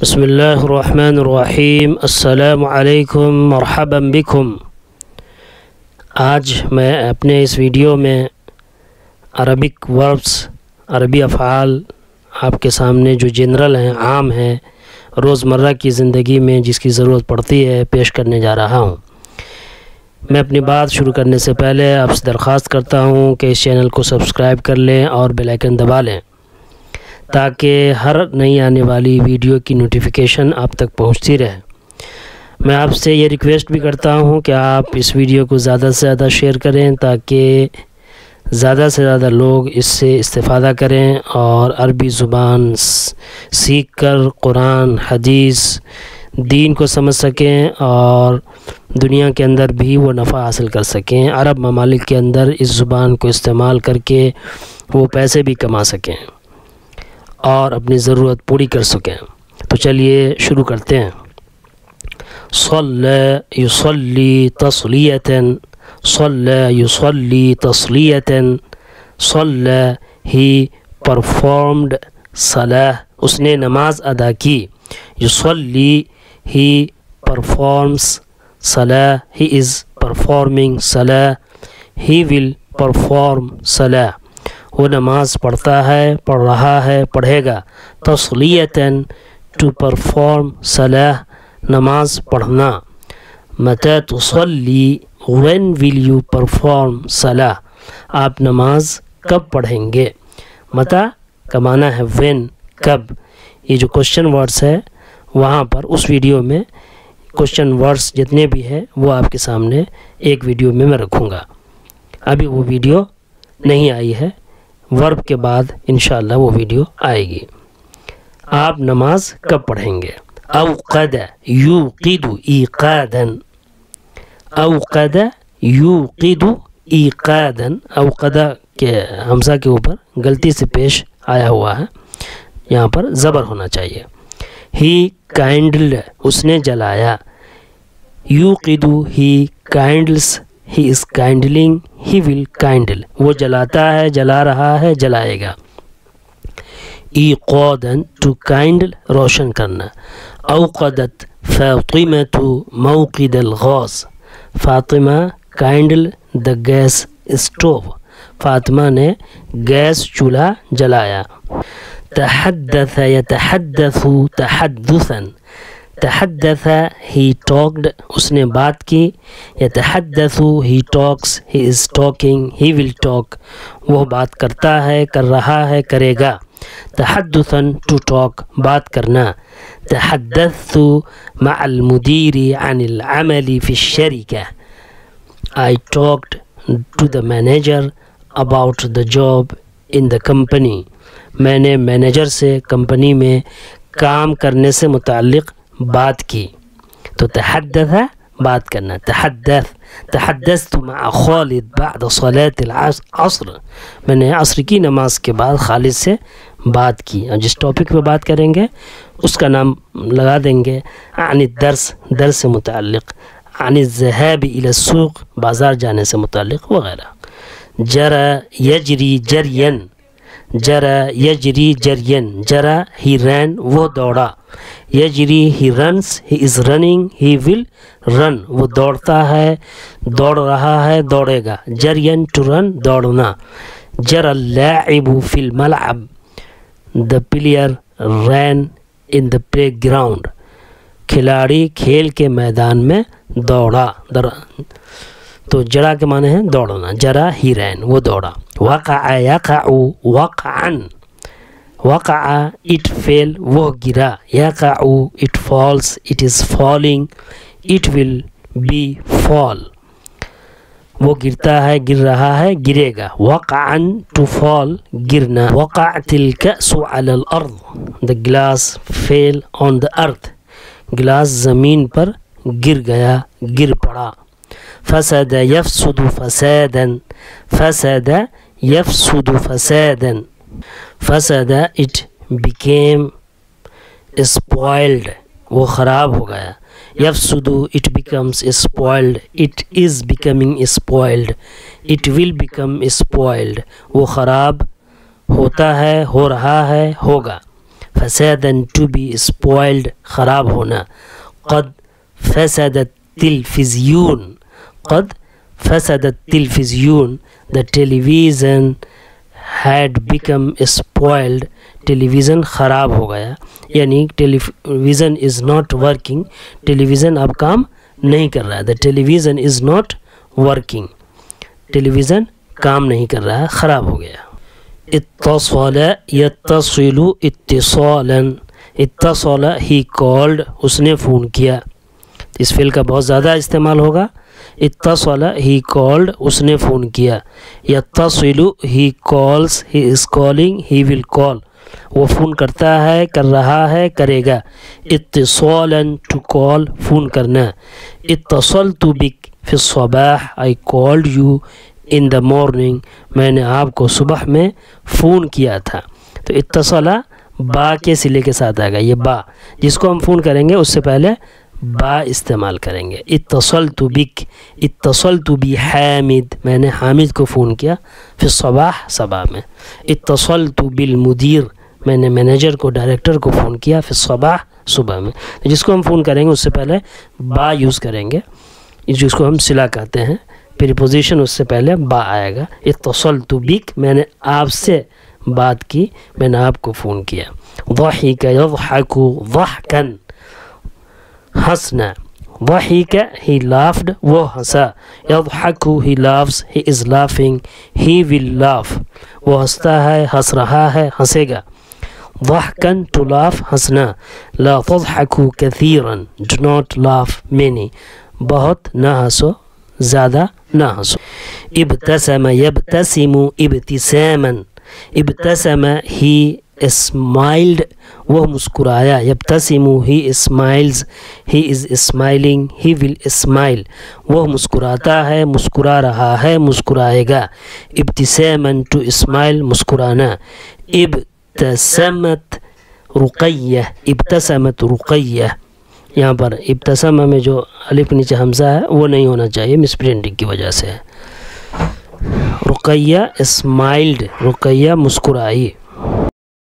بسم اللہ الرحمن الرحیم۔ السلام علیکم، مرحبا بکم۔ آج میں اپنے اس ویڈیو میں عربک وربس، عربی افعال آپ کے سامنے جو جنرل ہیں، عام ہیں، روزمرہ کی زندگی میں جس کی ضرورت پڑتی ہے، پیش کرنے جا رہا ہوں۔ میں اپنی بات شروع کرنے سے پہلے آپ سے درخواست کرتا ہوں کہ اس چینل کو سبسکرائب کر لیں اور بیل آئیکن دبا لیں تاکہ ہر نئی آنے والی ویڈیو کی نوٹیفیکیشن آپ تک پہنچتی رہے۔ میں آپ سے یہ ریکویسٹ بھی کرتا ہوں کہ آپ اس ویڈیو کو زیادہ سے زیادہ شیئر کریں تاکہ زیادہ سے زیادہ لوگ اس سے استفادہ کریں اور عربی زبان سیکھ کر قرآن، حدیث، دین کو سمجھ سکیں اور دنیا کے اندر بھی وہ نفع حاصل کر سکیں۔ عرب ممالک کے اندر اس زبان کو استعمال کر کے وہ پیسے بھی کما سکیں اور اپنی ضرورت پوری کر سکیں۔ تو چلیے شروع کرتے ہیں۔ صلی یصلی تصلیۃً، صلی یصلی تصلیۃً، صلی ہی پرفارمڈ صلاح، اس نے نماز ادا کی۔ یصلی ہی پرفارمس صلاح، ہی از پرفارمنگ صلاح، ہی ول پرفارم صلاح، وہ نماز پڑھتا ہے، پڑھ رہا ہے، پڑھے گا۔ تصلیۃً، ٹو پرفارم صلاح، نماز پڑھنا۔ متی تصلی، when will you perform صلاح، آپ نماز کب پڑھیں گے۔ متی کا معنی ہے when، کب۔ یہ جو کوشچن ورڈس ہے وہاں پر اس ویڈیو میں کوشچن ورڈس جتنے بھی ہیں وہ آپ کے سامنے ایک ویڈیو میں رکھوں گا۔ ابھی وہ ویڈیو نہیں آئی ہے، ورب کے بعد انشاءاللہ وہ ویڈیو آئے گی۔ آپ نماز کب پڑھیں گے۔ اوقد یوقد ایقادا، اوقد یوقد ایقادا، اوقد کے حمزہ کے اوپر غلطی سے پیش آیا ہوا ہے، یہاں پر زبر ہونا چاہیے۔ ہی کائنڈلڈ، اس نے جلایا۔ یوقد ہی کائنڈلس، ہی از کائنڈلنگ، ہی ول کائنڈل، وہ جلاتا ہے، جلا رہا ہے، جلائے گا۔ ایقادا، ٹو کائنڈل، روشن کرنا۔ اوقدت فاطمۃ موقد الغاز، فاطمہ کائنڈل دا گیس اسٹوو، فاطمہ نے گیس چولہا جلایا۔ تحدث یتحدث تحدثا، تحدث ہی ٹاکڈ، اس نے بات کی۔ یتحدث ہی ٹاکس، ہی is talking, he will talk, وہ بات کرتا ہے، کر رہا ہے، کرے گا۔ تحدثا، ٹو ٹاک، بات کرنا۔ تحدثت مع المدیر عن العمل فی الشرکہ، I talked to the manager about the job in the company، میں نے مینیجر سے کمپنی میں کام کرنے سے متعلق بات کی۔ تو تحدث، بات کرنا۔ تحدثت مع خالد بعد صلاة العصر، میں نے عصر کی نماز کے بعد خالد سے بات کی۔ اور جس ٹاپک پہ بات کریں گے اس کا نام لگا دیں گے عن الدرس، درس سے متعلق، عن الذهاب الى السوق، بازار جانے سے متعلق وغیرہ۔ جرى یجری جریا، جرى یجری جریا، جرى ہی رین، وہ دوڑا۔ یجری ہی رنس، ہی از رننگ، ہی ول رن، وہ دوڑتا ہے، دوڑ رہا ہے، دوڑے گا۔ جرین، ٹو رن، دوڑنا۔ جرى اللاعب فی الملعب، the player ran in the playground، کھلاڑی کھیل کے میدان میں دوڑا۔ تو جرا کے معنی ہے دوڑنا، جرا ہی رین، وہ دوڑا۔ وقع یقع وقعا، وقع اٹ فیل، وہ گرا۔ یقع it falls, it is falling, it will be fall, وہ گرتا ہے، گر رہا ہے، گرے گا۔ وقعا، ٹو فال، گرنا۔ وقعت الکأس علی الارض، the glass fell on the earth، glass زمین پر گر گیا، گر پڑا۔ فسد یفسد فسادا، فسد یفسد فسادا، فسد اٹ became spoiled، وہ خراب ہو گیا۔ یفسد it becomes spoiled، it is becoming spoiled، it will become spoiled، وہ خراب ہوتا ہے، ہو رہا ہے، ہوگا۔ فسادن to be spoiled خراب ہونا. قد فسد التلفزیون, قد فسد التلفزیون, the television had become spoiled, television خراب ہو گیا, یعنی television is not working, television اب کام نہیں کر رہا ہے. The television is not working, television کام نہیں کر رہا ہے, خراب ہو گیا. اتصل یتصل اتصالا, اتصل ہی کالڈ, اس نے فون کیا. اس فعل کا بہت زیادہ استعمال ہوگا. اتصل ہی کالڈ, اس نے فون کیا. یتصل he calls, he is calling, ہی ول کال, وہ فون کرتا ہے, کر رہا ہے, کرے گا. اتصالا ٹو کال, فون کرنا. اتصلت بک فی الصباح, I called you in the morning, میں نے آپ کو صبح میں فون کیا تھا. تو اتصلا با کے صلے کے ساتھ آئے گا. یہ با جس کو ہم فون کریں گے اس سے پہلے با استعمال کریں گے. اتصلت بک, اتصلت بحامد, میں نے حامد کو فون کیا. فی الصباح, صبح میں. اتصلت بالمدیر, میں نے مینیجر کو, ڈائریکٹر کو فون کیا. فی الصباح, صبح میں. جس کو ہم فون کریں گے اس سے پہلے با یوز کریں گے, جس کو ہم صلہ کہتے ہیں. پریپوزیشن اس سے پہلے با آئے گا. اتصلت بک, میں نے آپ سے بات کی, میں نے آپ کو فون کیا. ضحک یضحک ضحکا, ہنسنا. ضحک he laughed, وہ ہنسا. یضحک he laughs, he is laughing, he will laugh, وہ ہنستا ہے, ہنس رہا ہے, ہنسے گا. ضحکا to laugh, ہنسنا. لا تضحکوا کثیرا, do not laugh many, بہت نہ ہنسو, زیادہ نہ ہنسو. ابتسم یبتسم ابتساما, ابتسم he smiled, وہ مسکرایا. یبتسم he smiles, he is smiling, he will smile, وہ مسکراتا ہے, مسکرا رہا ہے, مسکرائے گا. ابتساما to smile, مسکرانا. ابتسمت رقیہ, ابتسمت رقیہ, یہاں پر ابتسامہ میں جو الف نیچے حمزہ ہے وہ نہیں ہونا چاہیے, مس پرنٹنگ کی وجہ سے. رقیہ اسمائلڈ, رقیہ مسکرائی.